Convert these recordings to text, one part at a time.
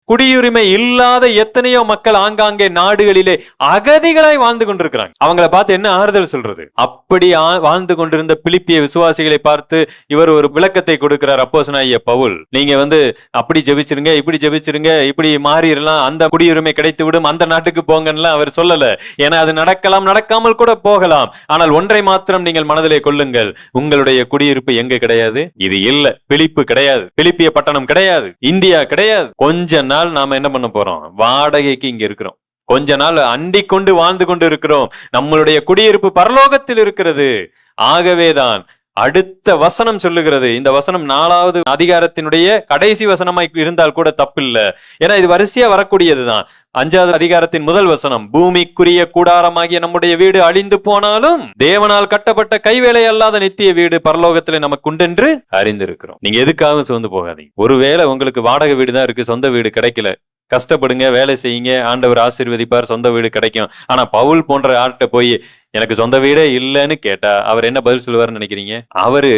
குடியுரிமை இல்லாத எத்தனையோ மக்கள் ஆங்காங்கே நாடுகளிலே அகதிகளாய் வாழ்ந்து கொண்டிருக்கிறாங்க. அவங்களை பார்த்து என்ன ஆறுதல் சொல்றது? அப்படி வாழ்ந்து கொண்டிருந்த பிலிப்பிய விசுவாசிகளை பார்த்து இவர் ஒரு விளக்கத்தை கொடுக்கிறார். அப்போஸ்தலனாகிய பவுல், நீங்க அப்படி ஜெபிச்சிருங்க, இப்படி ஜெபிச்சிருங்க, இப்படி மாறிடலாம், அந்த குடியுரிமை கிடைத்து விடும், அந்த நாட்டுக்கு போங்கன்னு அவர் சொல்லல. ஏன்னா அது நடக்கலாம், நடக்காமல் கூட போகலாம். ஆனால் ஒன்றை மாத்திரம் நீங்கள் மனதிலே கொள்ளுங்கள், உங்களுடைய குடியிருப்பு எங்க கிடையாது? இது இல்ல, பிலிப்பு கிடையாது, பிலிப்பிய பட்டணம் கிடையாது, இந்தியா கிடையாது. கொஞ்ச நாள் நாம என்ன பண்ண போறோம்? வாடகைக்கு இங்க இருக்கிறோம். கொஞ்ச நாள் அண்டிக் கொண்டு வாழ்ந்து கொண்டு இருக்கிறோம். நம்மளுடைய குடியிருப்பு பரலோகத்தில் இருக்கிறது. ஆகவேதான் அடுத்த வசனம் சொல்லுகிறது. இந்த வசனம் 4வது அதிகாரத்தினுடைய கடைசி வசனமாய் இருந்தால் கூட தப்பில்லை. ஏன்னா இது வரிசையா வரக்கூடியதுதான். 5வது அதிகாரத்தின் முதல் வசனம், பூமிக்குரிய கூடாரமாகிய நம்முடைய வீடு அழிந்து போனாலும் தேவனால் கட்டப்பட்ட கைவேலை அல்லாத நித்திய வீடு பரலோகத்துல நமக்கு உண்டென்று அறிந்திருக்கிறோம். நீங்க எதுக்காகவும் சோர்ந்து போகாதீங்க. ஒருவேளை உங்களுக்கு வாடகை வீடு தான் இருக்கு, சொந்த வீடு கிடைக்கல, கஷ்டப்படுங்க, வேலை செய்யுங்க, ஆண்டவர் ஆசீர்வதிப்பார், சொந்த வீடு கிடைக்கும். ஆனா பவுல் போன்ற ஆள்கிட்ட போய் எனக்கு சொந்த வீடே இல்லைன்னு கேட்டா அவர் என்ன பதில் சொல்லுவாருன்னு நினைக்கிறீங்க? அவரு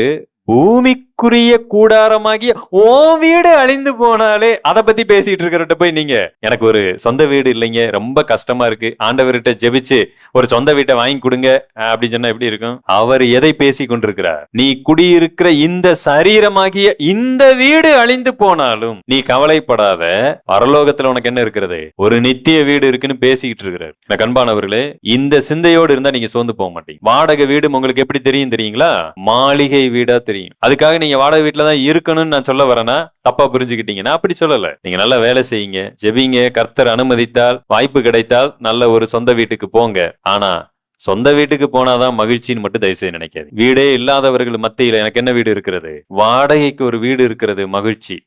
பூமிக்குரிய கூடாரமாகிய ஓ வீடு அழிந்து போனாலே அதை பத்தி பேசிட்டு இருக்கிறட்ட போய் நீங்க எனக்கு ஒரு சொந்த வீடு இல்லைங்க, ரொம்ப கஷ்டமா இருக்கு, ஆண்டவர்கிட்ட ஜெபிச்சு ஒரு சொந்த வீட்டை வாங்கி கொடுங்க அப்படின்னு சொன்னா எப்படி இருக்கும்? அவர் எதை பேசி கொண்டிருக்கிறார்? நீ குடியிருக்கிற இந்த சரீரமாகிய இந்த வீடு அழிந்து போனாலும் நீ கவலைப்படாத, பரலோகத்துல உனக்கு என்ன இருக்கிறது? ஒரு நித்திய வீடு இருக்குன்னு பேசிக்கிட்டு இருக்கிறார். எனக்கு அன்பானவர்களே, இந்த சிந்தையோடு இருந்தா நீங்க சோர்ந்து போக மாட்டீங்க. வாடகை வீடு உங்களுக்கு எப்படி தெரியும் தெரியுங்களா? மாளிகை வீடா தெரியும். அதுக்காக நீங்க வாடகை வீட்டுல தான் இருக்கணும்னு நான் சொல்ல வரேன்னா தப்பா புரிஞ்சுக்கிட்டீங்கன்னா அப்படி சொல்லல. நீங்க நல்லா வேலை செய்யுங்க, ஜெபிங்க, கர்த்தர் அனுமதித்தால், வாய்ப்பு கிடைத்தால் நல்ல ஒரு சொந்த வீட்டுக்கு போங்க. ஆனா சொந்த வீட்டுக்கு போனாதான் மகிழ்ச்சின்னு மட்டும் தயவு செய்து நினைக்காது. வீடே இல்லாதவர்கள் மத்தியில எனக்கு என்ன வீடு இருக்கிறது? வாடகைக்கு ஒரு வீடு இருக்கிறது மகிழ்ச்சி.